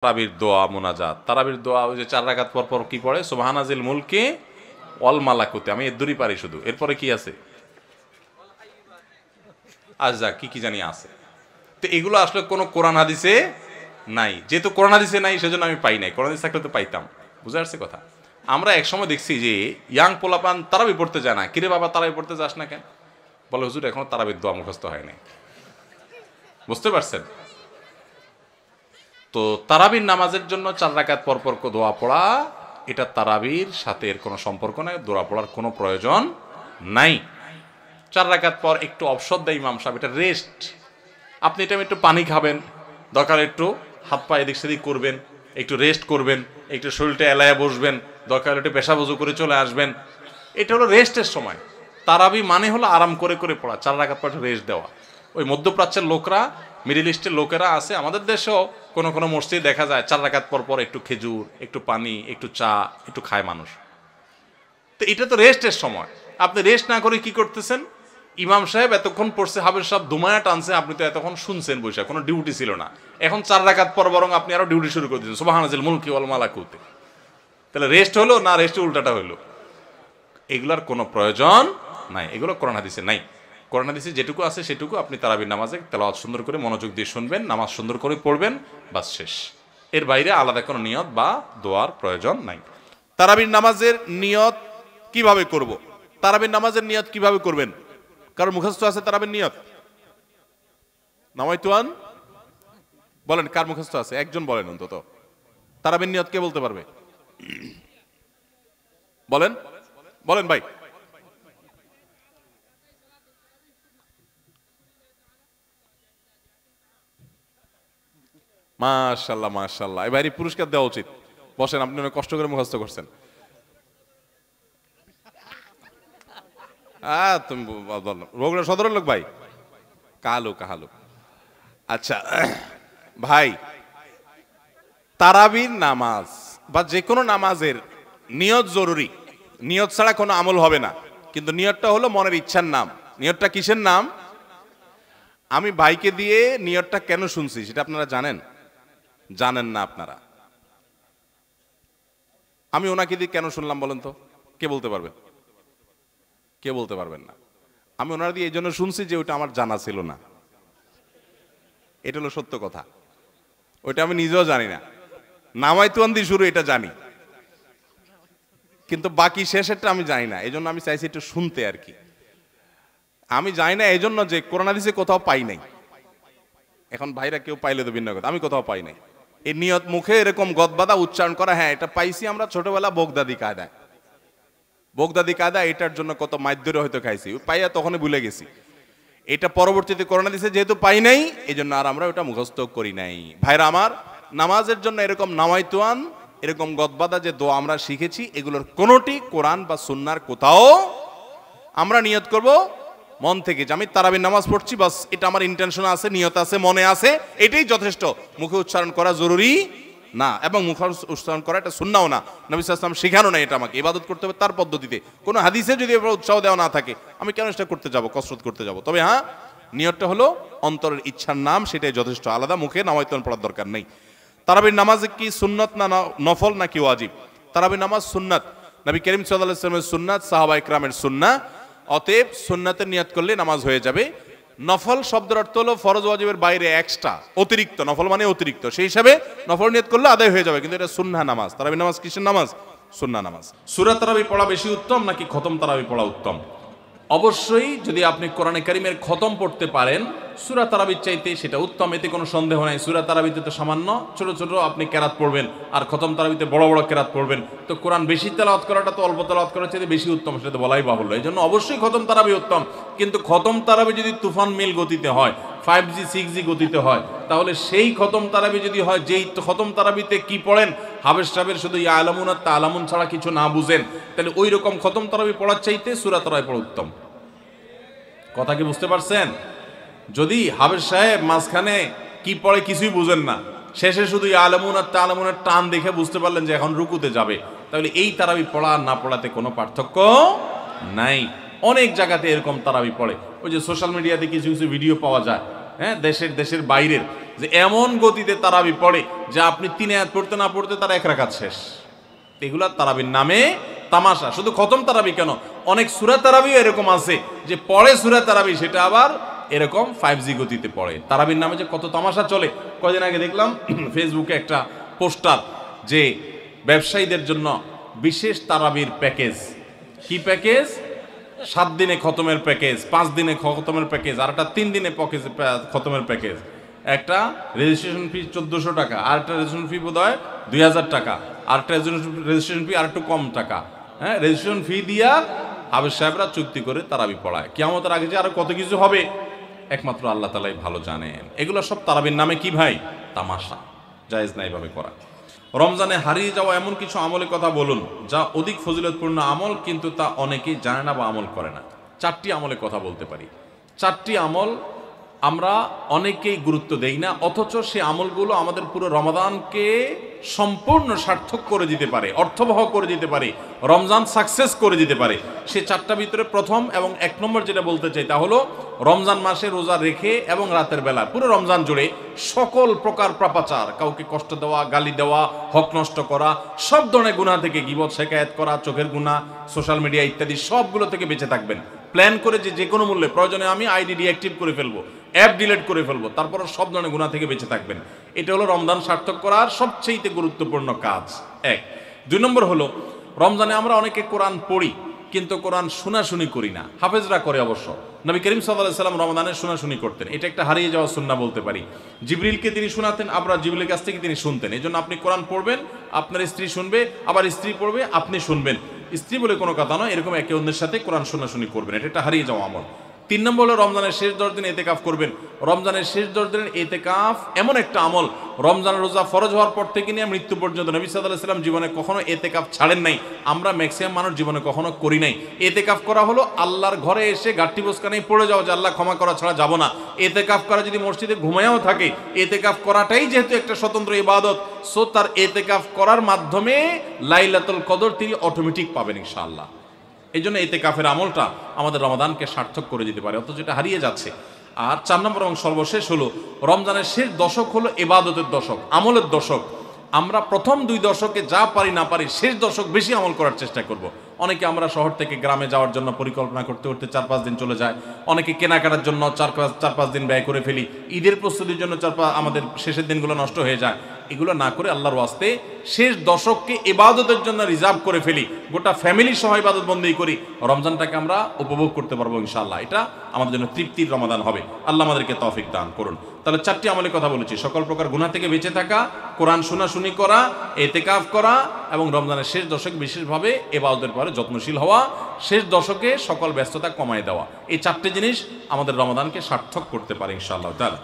তারাবির দোয়া মোনাজাত, তারাবির দোয়া ওই যে 4 রাকাত পর পর কি পড়ে, সুবহানাজিল মুলকি ওয়াল মালাকুতি, আমি এর দূরই পারি শুধু। এরপরে কি আছে, আচ্ছা কি কি জানি আছে। তো এগুলো আসলে কোনো কোরআন হাদিসে নাই, যেহেতু কোরআন হাদিসে নাই সেজন্য আমি পাই নাই, কোরআন হাদিস থাকলে তো পাইতাম। বুঝে আসছে কথা? আমরা একসময় দেখছি যে ইয়াং পোলাপান তারাবি পড়তে যায় না, কিরে বাবা তারাবি পড়তে যাস না কেন, বলে হুজুর এখনো তারাবির দোয়া মুখস্থ হয় নাই। বুঝতে পারছেন? তো তারাবির নামাজের জন্য 4 রাকাত পর পর দোয়া পড়া, এটা তারাবির সাথে এর কোনো সম্পর্ক নাই, দোয়া পড়ার কোনো প্রয়োজন নাই। 4 রাকাত পর একটু অবসর দেয় ইমাম সাহেব, এটা রেস্ট। আপনি এটা একটু পানি খাবেন, দরকার একটু হাত পা এদিক সেদিক করবেন, একটু রেস্ট করবেন, একটু শরীরটা এলায় বসবেন, দরকার একটু পেশাব ওযু করে চলে আসবেন। এটা হলো রেস্টের সময়। তারাবি মানে হলো আরাম করে করে পড়া, 4 রাকাত পর রেস্ট দেওয়া। ওই মধ্যপ্রাচ্যের লোকরা, মিডিল ইস্টের লোকেরা আছে, আমাদের দেশেও কোনো কোনো মসজিদে দেখা যায় 4 রাকাত পর পর একটু খেজুর, একটু পানি, একটু চা, একটু খায় মানুষ। তো এটা তো রেস্টের সময়, আপনি রেস্ট না করে কি করতেছেন? ইমাম সাহেব এতক্ষণ পড়ছে, হাবের সাহেব দুমায়া টানছে, আপনি তো এতক্ষণ শুনছেন বসে, কোনো ডিউটি ছিল না। এখন 4 রাকাত পর বরং আপনি আরো ডিউটি শুরু করে দিচ্ছেন, সুবহানাজিল মুলকি ওয়াল মালাকুতি। তাহলে রেস্ট হলো না, রেস্টের উল্টাটা হলো? এগুলার কোনো প্রয়োজন নাই, এগুলো কোরআন হাদিসে নাই। কোরআন হাদিসে যেটুকু আছে সেটুকু আপনি তারাবির নামাজে তেলাওয়াত সুন্দর করে মনোযোগ দিয়ে শুনবেন, নামাজ সুন্দর করে পড়বেন, বাস শেষ। এর বাইরে আলাদা কোনো নিয়ত বা দোয়ার প্রয়োজন নাই। তারাবির নামাজের নিয়ত কিভাবে করব? তারাবির নামাজের নিয়ত কিভাবে করবেন? কারণ মুখস্থ আছে তারাবির নিয়ত? নামাইতুয়ান বলেন, কার মুখস্থ আছে? একজন বলেন অন্তত। তারাবির নিয়ত কে বলতে পারবে? বলেন বলেন ভাই। মাশাআল্লাহ মাশাআল্লাহ, এবারে পুরস্কার দেওয়া উচিত। বসেন, আপনি অনেক কষ্ট করে মুখস্থ করছেন। তুমি রোগরা সদরের লোক ভাই, কালো কাহালু। আচ্ছা ভাই, তারাবির নামাজ বা যে কোনো নামাজের নিয়ত জরুরি। নিয়ত ছাড়া কোনো আমল হবে না। কিন্তু নিয়তটা হলো মনের ইচ্ছার নাম। নিয়তটা কিসের নাম? আমি ভাইকে দিয়ে নিয়তটা কেন শুনছি সেটা আপনারা জানেন? জানেন না আপনারা? আমি ওনাকে দিয়ে কেন শুনলাম বলেন তো, কে বলতে পারবেন? কে বলতে পারবেন না? আমি ওনার দিয়ে এই জন্য শুনছি যে ওইটা আমার জানা ছিল না। এটা হলো সত্য কথা, ওইটা আমি নিজেও জানি না। নামাইতুয়ান দিয়ে শুরু এটা জানি, কিন্তু বাকি শেষেরটা আমি জানি না। এই জন্য আমি চাইছি একটু শুনতে আর কি। আমি জানি না এই জন্য যে কোরআন হাদিসে কোথাও পাই নাই। এখন ভাইরা কেউ পাইলে তো ভিন্ন কথা, আমি কোথাও পাই নাই। এই নিয়ত মুখে এরকম গদবাদা উচ্চারণ করা, হ্যাঁ এটা পাইছি আমরা ছোটবেলা বগদাদি কায়দায়। বগদাদি কায়দা এটার জন্য কত মাইদ্যরে হয়তো খাইছি, পাইয়া তখনই ভুলে গেছি। এটা পরবর্তীতে কোরআন হাদিসে যেহেতু পাই নাই, এই জন্য আর আমরা ওটা মুখস্থ করি নাই। ভাইরা আমার, নামাজের জন্য এরকম নামাইতুয়ান, এরকম গদবাদা যে দোয়া আমরা শিখেছি, এগুলোর কোনোটি কোরআন বা সুন্নার কোথাও আমরা নিয়ত করব মন থেকে যে আমি তারাবির নামাজ পড়ছি, বাস এটা আমার ইন্টেনশন আছে, নিয়ত আছে, মনে আছে, এটাই যথেষ্ট। মুখে উচ্চারণ করা জরুরি না, এবং মুখে উচ্চারণ করা এটা সুন্নাও না। নবী সাল্লাল্লাহু আলাইহি ওয়াসাল্লাম শেখানো না এটা আমাকে। ইবাদত করতে হবে তার পদ্ধতিতে। কোনো হাদিসে যদি উৎসাহ দেওয়া না থাকে, আমি কেন সেটা করতে যাব, কসরত করতে যাব? তবে হ্যাঁ, নিয়তটা হলো অন্তরের ইচ্ছার নাম, সেটাই যথেষ্ট। আলাদা মুখে নামাইতুয়ান পড়ার দরকার নেই। তারাবির নামাজ কি সুন্নত না নফল নাকি ওয়াজিব? তারাবির নামাজ সুন্নাত, নবী করিম সাল্লাল্লাহু আলাইহি ওয়াসাল্লামের সুন্নাত, সাহাবায়ে কেরামের সুন্নাহ। অতএব সুন্নাতের নিয়ত করলে নামাজ হয়ে যাবে। নফল শব্দের অর্থ হলো ফরজ ওয়াজিবের বাইরে এক্সট্রা, অতিরিক্ত। নফল মানে অতিরিক্ত, সেই হিসাবে নফল নিয়ত করলে আদায় হয়ে যাবে। কিন্তু এটা সুন্নাহ নামাজ। তারাবির নামাজ কিসের নামাজ? সুন্নাহ নামাজ। সূরা তারাবি পড়া বেশি উত্তম নাকি খতম তারাবি পড়া উত্তম? অবশ্যই যদি আপনি কোরআনে কারিমের খতম পড়তে পারেন, সূরা তারাবির চাইতে সেটা উত্তম, এতে কোনো সন্দেহ নাই। সূরা তারাবিতে তো সামান্য ছোট ছোট আপনি কেরাত পড়বেন, আর খতম তারাবিতে বড় বড় কেরাত পড়বেন। তো কোরআন বেশি তেলাওয়াত করাটা তো অল্প তেলাওয়াত করার চাইতে বেশি উত্তম, সেটা তো বলাই বাহুল্য। এই জন্য অবশ্যই খতম তারাবি উত্তম। কিন্তু খতম তারাবি যদি তুফান মিল গতিতে হয়, 5G 6G গতিতে হয়, তাহলে সেই খতম তারাবি যদি হয়, যেই খতম তারাবিতে কি পড়েন, হাবেশ সাহেবের শুধু ইয়া আলামুন আর তা আলামুন ছাড়া কিছু না বুঝেন, তাহলে ওই রকম খতম তারাবি পড়ার চাইতে সূরা তারাবি পড়া উত্তম। কথা কি বুঝতে পারছেন? যদি হাবেশ সাহেব মাঝখানে কি পড়ে কিছুই বুঝেন না, শেষে শুধু ইয়া আলামুন আর তা আলামুনের টান দেখে বুঝতে পারলেন যে এখন রুকুতে যাবে, তাহলে এই তারাবি পড়া আর না পড়াতে কোনো পার্থক্য নাই। অনেক জায়গাতে এরকম তারাবি পড়ে। ওই যে সোশ্যাল মিডিয়াতে কিছু কিছু ভিডিও পাওয়া যায়, হ্যাঁ, দেশের বাইরের, যে এমন গতিতে তারাবি পড়ে যে আপনি 3 আয়াত পড়তে না পড়তে তার 1 রাকাত শেষ। এগুলা তারাবির নামে তামাশা। শুধু খতম তারাবি কেন, অনেক সূরা তারাবিও এরকম আছে যে পড়ে সূরা তারাবি, সেটা আবার এরকম 5G গতিতে পড়ে। তারাবির নামে যে কত তামাশা চলে। কয়দিন আগে দেখলাম ফেসবুকে একটা পোস্টার, যে ব্যবসায়ীদের জন্য বিশেষ তারাবির প্যাকেজ। কি প্যাকেজ? 7 দিনে খতমের প্যাকেজ, 5 দিনে খতমের প্যাকেজ, আর একটা 3 দিনে খতমের প্যাকেজ। একটা রেজিস্ট্রেশন ফি 1400 টাকা, আর একটা রেজিস্ট্রেশন ফি বোধ হয় 2000 টাকা, আর একটা রেজিস্ট্রেশন ফি আর একটু কম টাকা। হ্যাঁ, রেজিস্ট্রেশন ফি দিয়া হাফেজ সাহেবরা চুক্তি করে তারাবি পড়ায়। কিয়ামতের আগে যে আরো কত কিছু হবে একমাত্র আল্লাহ তাআলাই ভালো জানেন। এগুলো সব তারাবির নামে কি ভাই? তামাশা। জায়েজ না এইভাবে করা। রমজানে হারিয়ে যাওয়া এমন কিছু আমলের কথা বলুন যা অধিক ফজিলতপূর্ণ আমল, কিন্তু তা অনেকেই জানে না বা আমল করে না। 4টি আমলের কথা বলতে পারি। 4টি আমল আমরা অনেকেই গুরুত্ব দেই না, অথচ সে আমলগুলো আমাদের পুরো রমাদানকে সম্পূর্ণ সার্থক করে দিতে পারে, অর্থবহ করে দিতে পারে, রমজান সাকসেস করে দিতে পারে। সে 4টার ভিতরে প্রথম এবং 1 নম্বর যেটা বলতে চাই তা হলো রমজান মাসে রোজা রেখে এবং রাতের বেলা পুরো রমজান জুড়ে সকল প্রকার পাপাচার, কাউকে কষ্ট দেওয়া, গালি দেওয়া, হক নষ্ট করা, সব ধরনের গুনাহ থেকে, গীবত শিকায়াত করা, চোখের গুনাহ, সোশ্যাল মিডিয়া ইত্যাদি সবগুলো থেকে বেঁচে থাকবেন। প্ল্যান করে যে কোনো মূল্যে, প্রয়োজনে আমি আইডি ডিঅ্যাক্টিভ করে ফেলবো, অ্যাপ ডিলিট করে ফেলবো, তারপর সব ধরনের গুনাহ থেকে বেঁচে থাকবেন। এটা হলো রমজান সার্থক করার সবচেয়ে গুরুত্বপূর্ণ কাজ। 1। 2 নম্বর হলো রমজানে আমরা অনেকে কোরআন পড়ি কিন্তু কোরআন শোনাশুনি করি না। হাফেজরা করে অবশ্য। নবী করিম সাল্লাল্লাহু আলাইহি সাল্লাম রমাদানে শোনাশুনি করতেন। এটা একটা হারিয়ে যাওয়া সুন্নাহ বলতে পারি। জিবরিলকে তিনি শোনাতেন, আবার জিবরিলের কাছ থেকে তিনি শুনতেন। এই জন্য আপনি কোরআন পড়বেন, আপনার স্ত্রী শুনবে, আবার স্ত্রী পড়বে, আপনি শুনবেন। স্ত্রী বলে কোনো কথা নয়, এরকম একে অন্যের সাথে কোরআন শোনাশুনি করবেন। এটা একটা হারিয়ে যাওয়া আমল। 3 নম্বর হলো রমজানের শেষ 10 দিন এতেকাফ করবেন। রমজানের শেষ 10 দিনের এতেকাফ এমন একটা আমল, রমজানের রোজা ফরজ হওয়ার পর থেকে নিয়ে মৃত্যু পর্যন্ত নবী সাল্লাল্লাহু আলাইহি সাল্লাম জীবনে কখনো এতেকাফ ছাড়েন নাই। আমরা ম্যাক্সিমাম মানুষ জীবনে কখনো করি নাই। এতেকাফ করা হলো আল্লাহর ঘরে এসে গাঁটটি বোসকা নেই পড়ে যাও যে আল্লাহ ক্ষমা করা ছাড়া যাব না। এতেকাফ করা যদি মসজিদে ঘুমায়ও থাকে, এতেকাফ করাটাই যেহেতু একটা স্বতন্ত্র ইবাদত, সো তার এতেকাফ করার মাধ্যমে লাইলাতুল কদর তিনি অটোমেটিক পাবেন ইনশাআল্লাহ। এই জন্য এতেকাফের আমলটা আমাদের রমাদানকে সার্থক করে দিতে পারে, অথচ এটা হারিয়ে যাচ্ছে। আর 4 নম্বর এবং সর্বশেষ হলো রমজানের শেষ দশক হলো ইবাদতের দশক, আমলের দশক। আমরা প্রথম 2 দশকে যা পারি না পারি, শেষ দশক বেশি আমল করার চেষ্টা করব। অনেকে আমরা শহর থেকে গ্রামে যাওয়ার জন্য পরিকল্পনা করতে করতে 4-5 দিন চলে যায়। অনেকে কেনাকাটার জন্য 4-5 দিন ব্যয় করে ফেলি। ঈদের প্রস্তুতির জন্য আমাদের শেষের দিনগুলো নষ্ট হয়ে যায়। এগুলো না করে আল্লাহর ওয়াস্তে শেষ দশককে ইবাদতের জন্য রিজার্ভ করে ফেলি, গোটা ফ্যামিলি সহ ইবাদত বন্দেগী করি, রমজানটাকে আমরা উপভোগ করতে পারবো ইনশাআল্লাহ। এটা আমাদের জন্য তৃপ্তির রমাদান হবে। আল্লাহ আমাদেরকে তৌফিক দান করুন। তাহলে 4টি আমলের কথা বলেছি, সকল প্রকার গুনাহ থেকে বেঁচে থাকা, কোরআন শোনাশুনি করা, এতেকাফ করা এবং রমজানের শেষ দশকে বিশেষভাবে ইবাদতের পরে যত্নশীল হওয়া, শেষ দশকে সকল ব্যস্ততা কমায় দেওয়া। এই 4টে জিনিস আমাদের রমাদানকে সার্থক করতে পারে ইনশাআল্লাহ তাআলা।